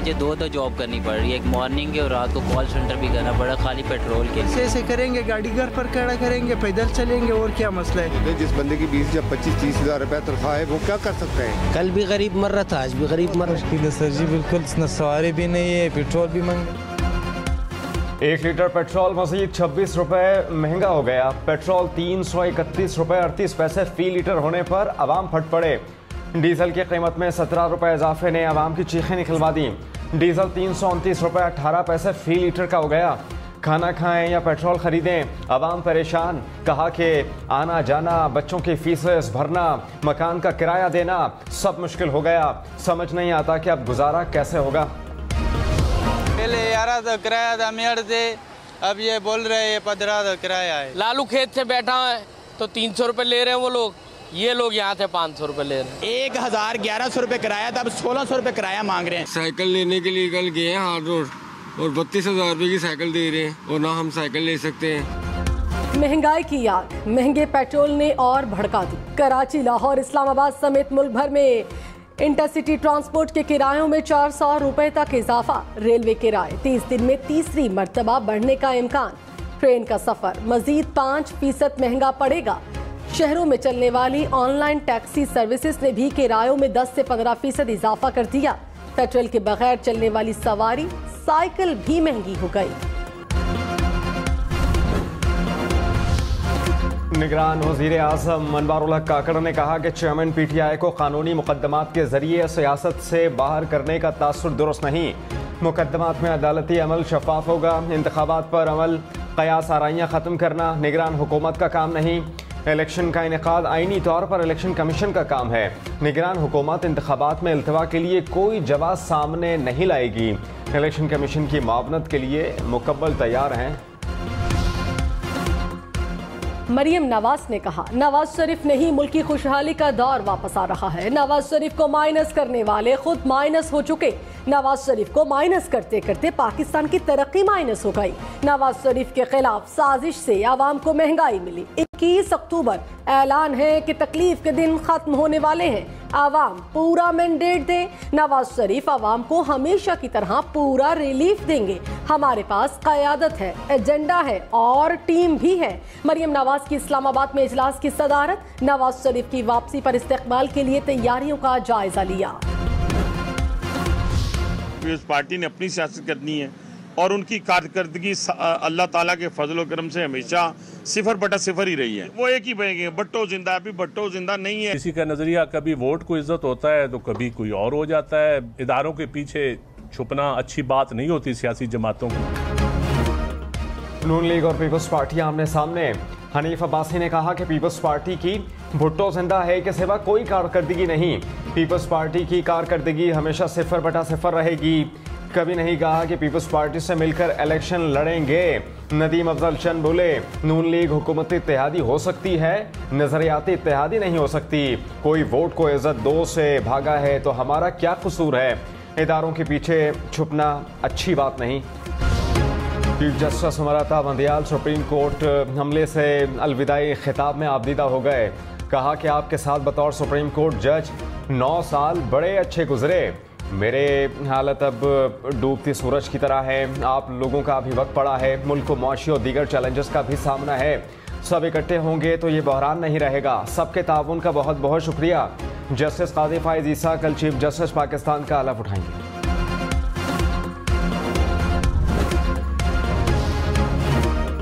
मुझे दो जॉब करनी पड़ रही है, एक मॉर्निंग की और रात को कॉल सेंटर भी करना पड़ा खाली पेट्रोल के। ऐसे करेंगे, गाड़ी घर पर खड़ा करेंगे, पैदल चलेंगे, और क्या मसला है। जिस बंदे की 20 या 25-30 हज़ार रुपया तनख्वाह है वो क्या कर सकते हैं। कल भी गरीब मर रहा था, आज भी गरीब मर रहा है। सर जी बिल्कुल, सवारी भी नहीं है, पेट्रोल भी महंगा। 1 लीटर पेट्रोल मज़ीद 26 रुपये महंगा हो गया। पेट्रोल 331 रुपये 38 पैसे फी लीटर होने पर आवाम फट पड़े। डीजल की कीमत में 17 रुपये इजाफे ने आवाम की चीखें निकलवा दी। डीजल 329 रुपये 18 पैसे फी लीटर का हो गया। खाना खाएं या पेट्रोल खरीदें, आवाम परेशान। कहा कि आना जाना, बच्चों की फीसेस भरना, मकान का किराया देना सब मुश्किल हो गया। समझ नहीं आता कि अब गुजारा कैसे होगा। पहले 11 किराया था मेड़ से, अब ये बोल रहे हैं 15 किराया है। लालू खेत से बैठा है तो 300 रुपये ले रहे हैं वो लोग, ये लोग यहाँ थे 500 रुपये ले रहे हैं। 1100 रुपये किराया था, अब 1600 रुपये किराया मांग रहे हैं। साइकिल लेने के लिए कल गए हैं हार्ड रोड और 32,000 रुपये की साइकिल दे रहे हैं और ना हम साइकिल ले सकते हैं। महंगाई की आग महंगे पेट्रोल ने और भड़का दी। कराची, लाहौर, इस्लामाबाद समेत मुल्क भर में इंटरसिटी ट्रांसपोर्ट के किरायों में 400 रुपए तक इजाफा। रेलवे किराए 30 दिन में तीसरी मर्तबा बढ़ने का इम्कान। ट्रेन का सफर मजीद 5% महंगा पड़ेगा। शहरों में चलने वाली ऑनलाइन टैक्सी सर्विसेज ने भी किरायों में 10 से 15% इजाफा कर दिया। पेट्रोल के बगैर चलने वाली सवारी साइकिल भी महंगी हो गई। निगरान वज़ीर आज़म अनवारुल हक काकड़ ने कहा कि चेयरमैन PTI को कानूनी मुकदमात के जरिए सियासत से बाहर करने का तासुर दुरुस्त नहीं। मुकदमात में अदालती अमल शफाफ होगा। इंतखाबात पर अमल कयास आराइयाँ ख़त्म करना निगरान हुकूमत का काम नहीं। इलेक्शन का इनेकाद आईनी तौर पर इलेक्शन कमीशन का काम है। निगरान हुकूमत इंतखाबात में इल्तवा के लिए कोई जवाब सामने नहीं लाएगी। इलेक्शन कमीशन की मावनत के लिए मुकम्मल तैयार हैं। मरियम नवाज ने कहा, नवाज शरीफ नहीं, मुल्क की खुशहाली का दौर वापस आ रहा है। नवाज शरीफ को माइनस करने वाले खुद माइनस हो चुके। नवाज शरीफ को माइनस करते करते पाकिस्तान की तरक्की माइनस हो गई। नवाज शरीफ के खिलाफ साजिश से आवाम को महंगाई मिली। 21 अक्टूबर ऐलान है कि तकलीफ के दिन खत्म होने वाले हैं। आवाम पूरा मैंडेट दे। नवाज शरीफ आवाम को हमेशा की तरह पूरा रिलीफ देंगे। हमारे पास क़यादत है, एजेंडा है और टीम भी है। मरियम नवाज की इस्लामाबाद में इजलास की सदारत। नवाज शरीफ की वापसी पर इस्तकबाल के लिए तैयारियों का जायजा लिया। पीपल्स पार्टी ने अपनी सियासत करनी है और उनकी कारकर्दगी अल्लाह ताला के फजल करम से हमेशा 0/0 ही रही है। वो एक ही बनेंगे, भट्टो जिंदा है। अभी भट्टो जिंदा नहीं है। किसी का नजरिया कभी वोट को इज्जत होता है तो कभी कोई और हो जाता है। इदारों के पीछे छुपना अच्छी बात नहीं होती सियासी जमातों की। नून लीग और पीपल्स पार्टी आमने सामने। हनीफ अब्बासी ने कहा कि पीपल्स पार्टी की भुट्टो जिंदा है के सिवा कोई कारकर्दगी नहीं। पीपल्स पार्टी की कारकर्दगी हमेशा 0/0 रहेगी। कभी नहीं कहा कि पीपल्स पार्टी से मिलकर इलेक्शन लड़ेंगे। नदीम अफजल चंद बोले, नून लीग हुकूमती इत्तेहादी हो सकती है, नजरियाती इत्तेहादी नहीं हो सकती। कोई वोट को इज्जत दो से भागा है तो हमारा क्या कसूर है। इदारों के पीछे छुपना अच्छी बात नहीं। चीफ जस्टिस अमरता बंदियाल सुप्रीम कोर्ट हमले से अलविदाई खिताब में आबदीदा हो गए। कहा कि आपके साथ बतौर सुप्रीम कोर्ट जज 9 साल बड़े अच्छे गुजरे। मेरे हालत अब डूबती सूरज की तरह है। आप लोगों का भी वक्त पड़ा है। मुल्क को मुआशी और दीगर चैलेंजेस का भी सामना है। सब इकट्ठे होंगे तो ये बहरान नहीं रहेगा। सबके ताउन का बहुत बहुत शुक्रिया। जस्टिस काजी फाइज ईसा कल चीफ जस्टिस पाकिस्तान का हलफ उठाएंगे।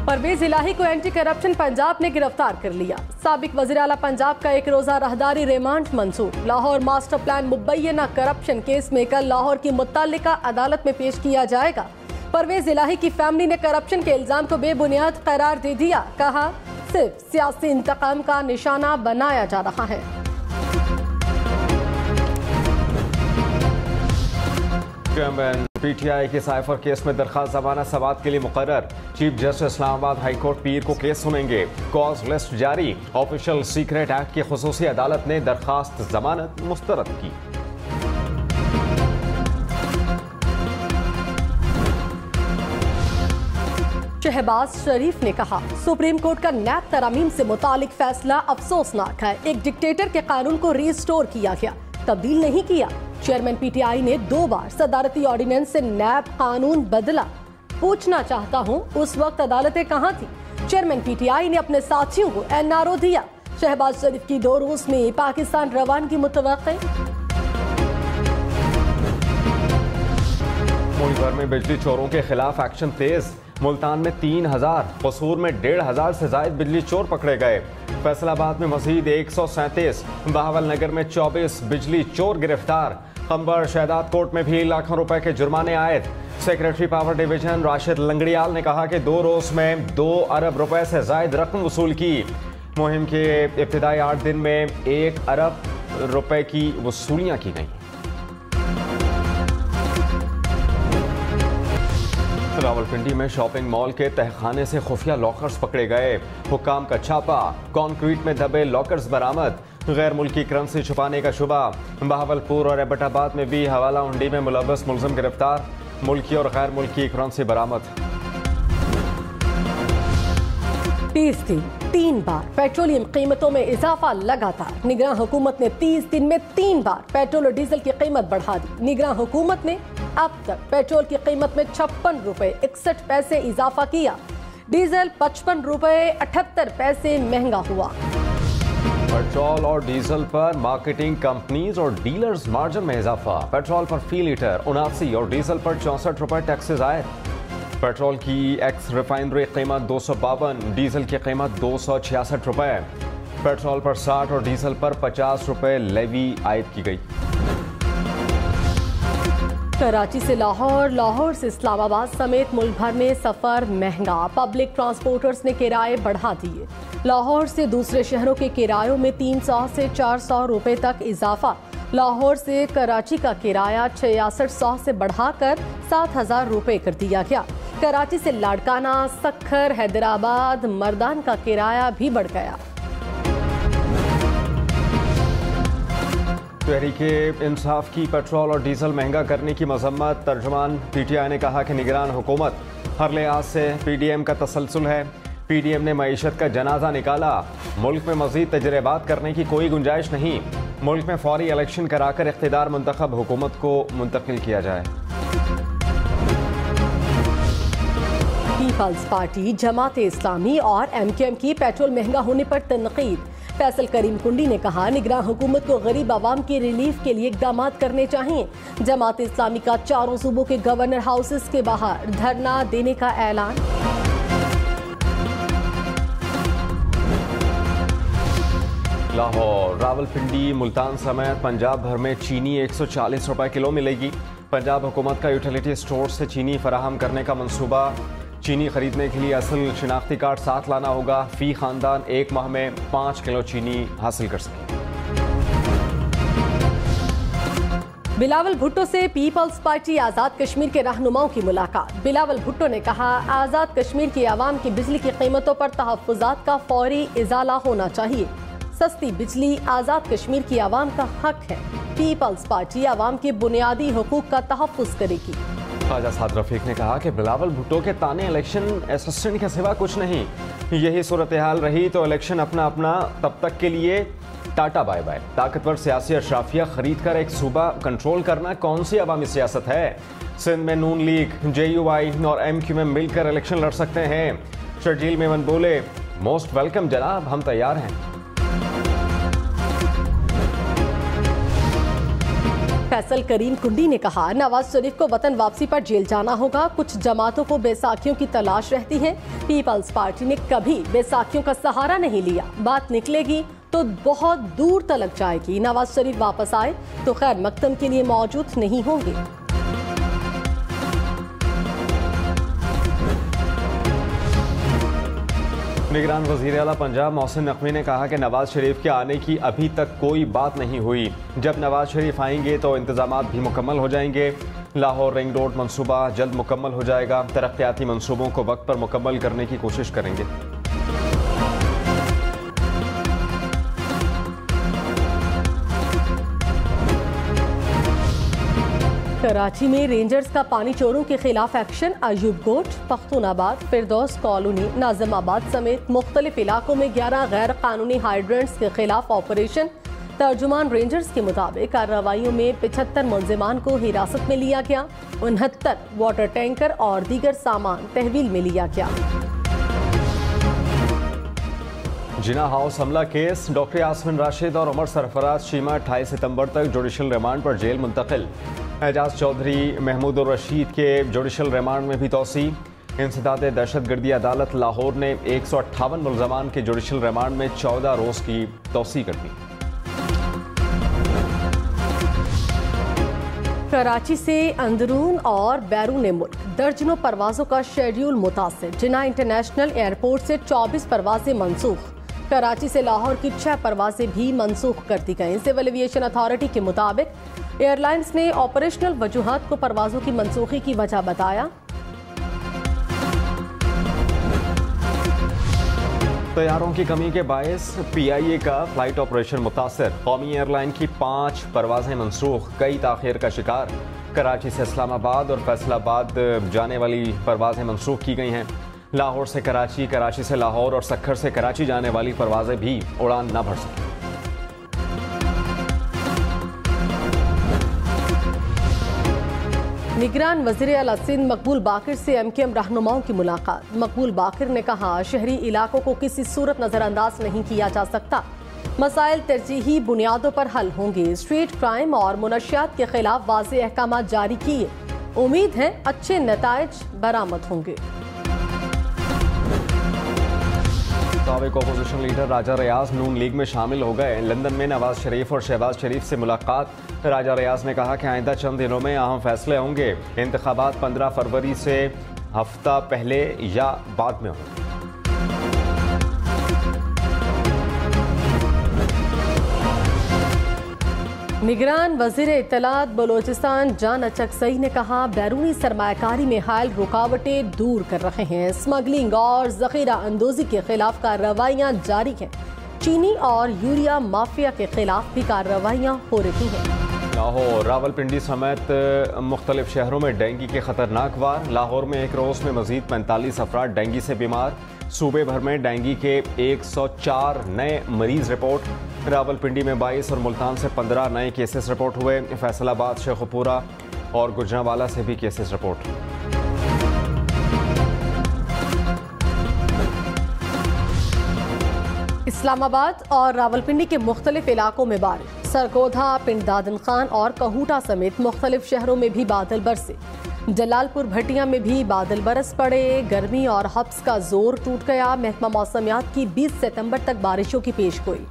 परवेज इलाही को एंटी करप्शन पंजाब ने गिरफ्तार कर लिया। साबिक वज़ीर आला पंजाब का 1 रोज़ा राहदारी रिमांड मंजूर। लाहौर मास्टर प्लान मुबैना करप्शन केस में कल लाहौर की मुत्तल्लिका अदालत में पेश किया जाएगा। परवेज इलाही की फैमिली ने करप्शन के इल्जाम को बेबुनियाद करार दे दिया। कहा, सिर्फ सियासी इंतकाम का निशाना बनाया जा रहा है। PTI के साइफर केस में दरखास्त जमानत समाअत के लिए मुकर्रर। Chief justice Islamabad high court पीर को केस सुनेंगे। कॉज लिस्ट जारी। ऑफिशियल सीक्रेट एक्ट की खुसूसी अदालत ने दरखास्त जमानत मुस्तरद की। शहबाज शरीफ ने कहा, सुप्रीम कोर्ट का नैब तरामीम से मुतालिक फैसला अफसोसनाक है। एक डिक्टेटर के कानून को रिस्टोर किया गया, तब्दील नहीं किया। चेयरमैन पीटीआई ने 2 बार सदारती ऑर्डिनेंस से नैब कानून बदला। पूछना चाहता हूं, उस वक्त अदालतें कहां थी? चेयरमैन पीटीआई ने अपने साथियों को एनआरओ दिया। शहबाज शरीफ की 2 रोज में पाकिस्तान रवानगी मुतवक्के। मुल्क भर में बिजली चोरों के खिलाफ एक्शन तेज। मुल्तान में 3000, कसूर में 1500 से ज्यादा बिजली चोर पकड़े गए। फैसलाबाद में मजीद 137, बहावल नगर में 24 बिजली चोर गिरफ्तार। खंबर शहदाद कोर्ट में भी लाखों रुपए के जुर्माने आयद। Secretary power division Rashid Langrial ने कहा कि 2 रोज में 2 अरब रुपए से ज्यादा रकम वसूल की। मुहिम के इब्तिदाई 8 दिन में 1 अरब रुपए की वसूलियां की गई। रावलपिंडी में शॉपिंग मॉल के तहखाने से खुफिया लॉकर्स पकड़े गए। हुक्काम का छापा, कंक्रीट में दबे लॉकर्स बरामद। गैर मुल्की करेंसी छुपाने का शुबा। बहावलपुर और एबटाबाद में भी हवाला हुंडी में मुलव्वस मुलजिम गिरफ्तार। मुल्की और गैर मुल्की करेंसी बरामद। 30 दिन 3 बार पेट्रोलियम कीमतों में इजाफा लगातार। निगरान हुकूमत ने 30 दिन में 3 बार पेट्रोल और डीजल की कीमत बढ़ा दी। निगरान हुकूमत ने अब तक पेट्रोल की कीमत में 56 रुपए 61 पैसे इजाफा किया। डीजल 55 रुपए 78 पैसे महंगा हुआ। पेट्रोल और डीजल पर मार्केटिंग कंपनीज और डीलर्स मार्जिन में इजाफा। पेट्रोल पर फी लीटर 79 और डीजल पर 64 रुपए टैक्सेस आए। पेट्रोल की एक्स रिफाइनरी कीमत 252, डीजल की कीमत 266 रुपए। पेट्रोल पर 60 और डीजल पर 50 रुपए लेवी आयद की गई। कराची से लाहौर, लाहौर से इस्लामाबाद समेत मुल्क भर में सफर महंगा। पब्लिक ट्रांसपोर्टर्स ने किराए बढ़ा दिए। लाहौर से दूसरे शहरों के किरायों में 300 से 400 रुपए तक इजाफा। लाहौर से कराची का किराया 6600 से बढ़ाकर 7000 रुपए कर दिया गया। कराची से लाड़काना, सक्खर, हैदराबाद, मर्दान का किराया भी बढ़ गया। तहरीके इंसाफ की पेट्रोल और डीजल महंगा करने की मजम्मत। तर्जुमान पीटीआई ने कहा कि निगरान हुकूमत हर लिहाज से पीडीएम का तसलसल है। पीडीएम ने मईशत का जनाजा निकाला। मुल्क में मजीद तजर्बात करने की कोई गुंजाइश नहीं। मुल्क में फौरी इलेक्शन कराकर इख्तिदार मुंतखब हुकूमत को मुंतकिल किया जाए। पीपल्स पार्टी, जमात इस्लामी और एमकेएम की पेट्रोल महंगा होने पर तनकीद। फैसल करीम कुंडी ने कहा, निगरान हुकूमत को गरीब आवाम की रिलीफ के लिए इकदाम करने चाहिए। जमात इस्लामी का 4 सूबों के गवर्नर हाउसेस के बाहर धरना देने का ऐलान। लाहौर, रावलपिंडी, मुल्तान समेत पंजाब भर में चीनी 140 रुपए किलो मिलेगी। पंजाब हुकूमत का यूटिलिटी स्टोर से चीनी फराहम करने का मंसूबा। चीनी खरीदने के लिए असल शिनाख्ती कार्ड साथ लाना होगा। फी खानदान 1 माह में 5 किलो चीनी हासिल कर सके। बिलावल भुट्टो से पीपल्स पार्टी आज़ाद कश्मीर के रहनुमाओं की मुलाकात। बिलावल भुट्टो ने कहा, आज़ाद कश्मीर की आवाम की बिजली की कीमतों पर तहफ़्फ़ुज़ात का फौरी इज़ाला होना चाहिए। सस्ती बिजली आज़ाद कश्मीर की आवाम का हक है। पीपल्स पार्टी आवाम के बुनियादी हुकूक का तहफ़्फ़ुज़ करेगी। ख्वाजा साद रफीक ने कहा कि बिलावल भुट्टो के ताने इलेक्शन असिस्टेंट के सिवा कुछ नहीं। यही सूरत हाल रही तो इलेक्शन अपना अपना तब तक के लिए टाटा बाय बाय। ताकतवर सियासी अशराफिया खरीद कर एक सूबा कंट्रोल करना कौन सी अवामी सियासत है? सिंध में नून लीग, JUI और MQM मिलकर इलेक्शन लड़ सकते हैं। शर्जील मेमन बोले, मोस्ट वेलकम जनाब, हम तैयार हैं। फैसल करीम कुंडी ने कहा, नवाज शरीफ को वतन वापसी पर जेल जाना होगा। कुछ जमातों को बैसाखियों की तलाश रहती है। पीपल्स पार्टी ने कभी बैसाखियों का सहारा नहीं लिया। बात निकलेगी तो बहुत दूर तलक जाएगी। नवाज शरीफ वापस आए तो खैर मकदम के लिए मौजूद नहीं होंगे। निगरान वज़ीर आला पंजाब मोहसिन नकवी ने कहा कि नवाज शरीफ के आने की अभी तक कोई बात नहीं हुई। जब नवाज शरीफ आएंगे तो इंतजामात भी मुकम्मल हो जाएंगे। लाहौर रिंग रोड मंसूबा जल्द मुकम्मल हो जाएगा। तरक्याती मंसूबों को वक्त पर मुकम्मल करने की कोशिश करेंगे। कराची में रेंजर्स का पानी चोरों के खिलाफ एक्शन। अयूब गोट, पख्तूनाबाद, फिरदौस कॉलोनी, नाजिमाबाद समेत मुख्तलिफ इलाकों में 11 गैर कानूनी हाइड्रेंट्स के खिलाफ ऑपरेशन। तर्जुमान रेंजर्स के मुताबिक कार्रवाइयों में 75 मुलजिमान को हिरासत में लिया गया, 69 वाटर टैंकर और दीगर सामान तहवील में लिया गया। जिना हाउस हमला केस, डॉक्टर यास्मिन राशिद और उमर सरफराज चीमा 28 सितंबर तक जुडिशल रिमांड पर जेल मुंतकिल। एजाज चौधरी, महमूद और रशीद के जुडिशल रिमांड में भी तोसी। इंसदाद दहशतगर्दी अदालत लाहौर ने 158 मुलजमान के जुडिशल रिमांड में 14 रोज की तोसी कर दी। कराची से अंदरून और बैरून मुल्क दर्जनों परवाजों का शेड्यूल मुतासिर। जिना इंटरनेशनल एयरपोर्ट से 24 परवाजें मनसूख। कराची से लाहौर की 6 परवाजें भी मनसूख कर दी गईं। सिविल एविएशन अथॉरिटी के मुताबिक एयरलाइंस ने ऑपरेशनल वजूहात को परवाजों की मनसूखी की वजह बताया। तैयारों की कमी के बायस PIA का फ्लाइट ऑपरेशन मुतासर। कौमी एयरलाइन की 5 परवाजें मनसूख, कई ताखीर का शिकार। कराची से इस्लामाबाद और फैसलाबाद जाने वाली परवाजें मनसूख की गई हैं। लाहौर से कराची, कराची से लाहौर और सक्खर से कराची जाने वाली परवाजें भी उड़ान न भर सकी। निगरान वज़ीर आला सिंध मकबूल बाकिर से MKM रहनुमाओं की मुलाकात। मकबूल बाकिर ने कहा, शहरी इलाकों को किसी सूरत नजरअंदाज नहीं किया जा सकता। मसाइल तरजीही बुनियादों पर हल होंगे। स्ट्रीट क्राइम और मुनशियात के खिलाफ वाज़ेह अहकाम जारी किए। उम्मीद है अच्छे नताइज बरामद होंगे। साबिक अपोजिशन लीडर राजा रियाज नून लीग में शामिल हो गए। लंदन में नवाज शरीफ और शहबाज शरीफ से मुलाकात। राजा रियाज ने कहा कि आइंदा चंद दिनों में अहम फैसले होंगे। इंतखाबात 15 फरवरी से हफ्ता पहले या बाद में होंगे। निगरान वज़ीर इत्तलात बलोचिस्तान जान अचकसई ने कहा, बैरूनी सरमायाकारी में हायल रुकावटें दूर कर रहे हैं। स्मगलिंग और जखीरा अंदोजी के खिलाफ कार्रवाइयाँ जारी हैं। चीनी और यूरिया माफिया के खिलाफ भी कार्रवाइयाँ हो रही हैं। लाहौर, रावलपिंडी समेत मुख्तलिफ शहरों में डेंगू के खतरनाक वार। लाहौर में एक रोज में मजीद 45 अफराद डेंगू से बीमार। सूबे भर में डेंगू के 104 नए मरीज रिपोर्ट। रावलपिंडी में 22 और मुल्तान से 15 नए केसेस रिपोर्ट हुए। फैसलाबाद, शेखुपुरा और गुजरांवाला से भी केसेस रिपोर्ट। इस्लामाबाद और रावलपिंडी के मुख्तलिफ इलाकों में बारिश। सरगोधा, पिंड दादन खान और कहूटा समेत मुख्तलिफ शहरों में भी बादल बरसे। जलालपुर भटिया में भी बादल बरस पड़े। गर्मी और हब्स का जोर टूट गया। महकमा मौसमियात की 20 सितंबर तक बारिशों की पेशगोई।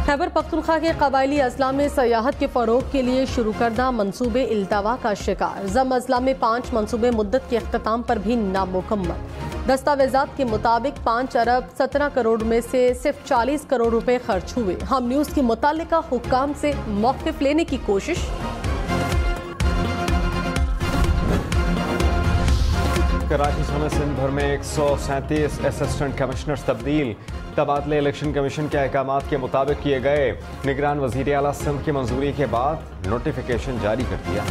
खैबर पख्तूनख्वा के कबायली अजला में सयाहत के फ़रोग के लिए शुरू करदा मंसूबे इल्तवा का शिकार। जम अजला में 5 मंसूबे मुद्दत के अख्ताम पर भी नामुकम्मल। दस्तावेजात के मुताबिक 5 अरब 17 करोड़ में से सिर्फ 40 करोड़ रुपए खर्च हुए। हम न्यूज़ की मुतालिका हुक्काम से मौक़िफ़ लेने की कोशिश। कराची समेत सिंध भर में 137 असिस्टेंट कमिश्नर्स तब्दील। तबादले इलेक्शन कमीशन के अहकामात के मुताबिक किए गए। निगरान वज़ीर आला सिंध की मंजूरी के बाद नोटिफिकेशन जारी कर दिया।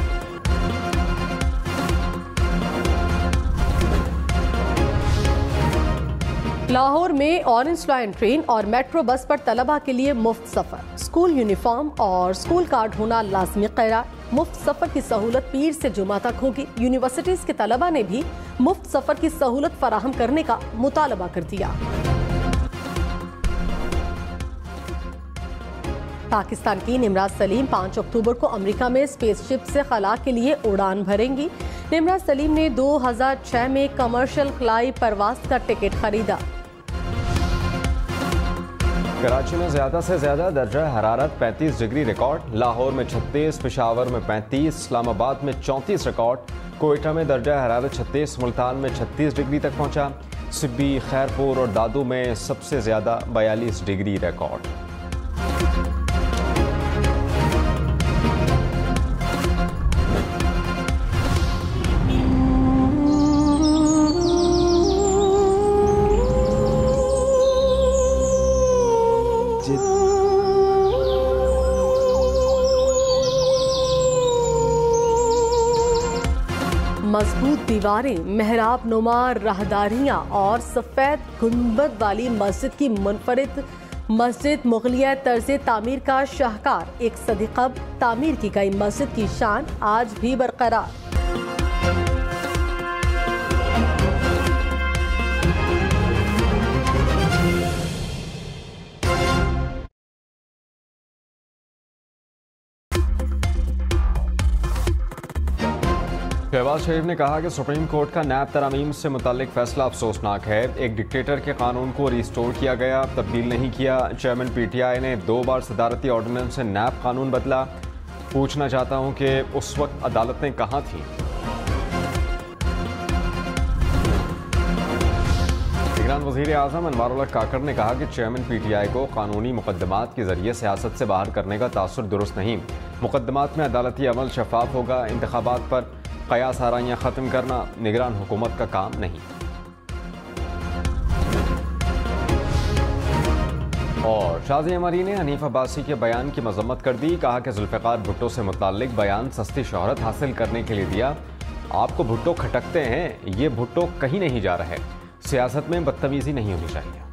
लाहौर में ऑरेंज लाइन ट्रेन और मेट्रो बस पर तलबा के लिए मुफ्त सफर। स्कूल यूनिफॉर्म और स्कूल कार्ड होना लाजमी करार। मुफ्त सफर की सहूलत पीर से जुमा तक होगी। यूनिवर्सिटीज के तलबा ने भी मुफ्त सफर की सहूलत फराहम करने का मुतालबा कर दिया। पाकिस्तान की निमराज सलीम 5 अक्टूबर को अमेरिका में स्पेसशिप से खला के लिए उड़ान भरेंगी। निमराज सलीम ने 2006 में कमर्शियल खलाई परवाज का टिकट खरीदा। कराची में ज्यादा से ज्यादा दर्जा हरारत 35 डिग्री रिकॉर्ड। लाहौर में 36, पेशावर में 35, इस्लामाबाद में 34 रिकॉर्ड। कोयटा में दर्जा हरारत 36, मुल्तान में 36 डिग्री तक पहुंचा। सिब्बी, खैरपुर और दादू में सबसे ज्यादा 42 डिग्री रिकॉर्ड। मजबूत दीवारें, मेहराब नुमा राहदारियाँ और सफ़ेद गुंबद वाली मस्जिद की मुनफरिद मस्जिद मुगलिया तर्ज तामीर का शाहकार, 1 सदी कब्ल तामीर की गई मस्जिद की शान आज भी बरकरार। शहबाज शरीफ ने कहा कि सुप्रीम कोर्ट का नैब तरामीम से मुताल्लिक फैसला अफसोसनाक है। एक डिक्टेटर के कानून को रिस्टोर किया गया, तब्दील नहीं किया। चेयरमैन PTI ने 2 बार सदारती ऑर्डिनेंस से नैब कानून बदला। पूछना चाहता हूं कि उस वक्त अदालतें कहां थीं। निगरान वज़ीर आज़म अनवारुल्लाह काकर ने कहा कि चेयरमैन PTI को कानूनी मुकदमात के जरिए सियासत से बाहर करने का तासुर दुरुस्त नहीं। मुकदमात में अदालती अमल शफाफ होगा। इंतखाबात पर कयास आराइयाँ ख़त्म करना निगरान हुकूमत का काम नहीं। और शाज़िया मरी ने हनीफ अब्बासी के बयान की मजम्मत कर दी। कहा कि जुल्फ़िकार भुट्टो से मुताल्लिक बयान सस्ती शोहरत हासिल करने के लिए दिया। आपको भुट्टो खटकते हैं, ये भुट्टो कहीं नहीं जा रहे। सियासत में बदतमीज़ी नहीं होनी चाहिए।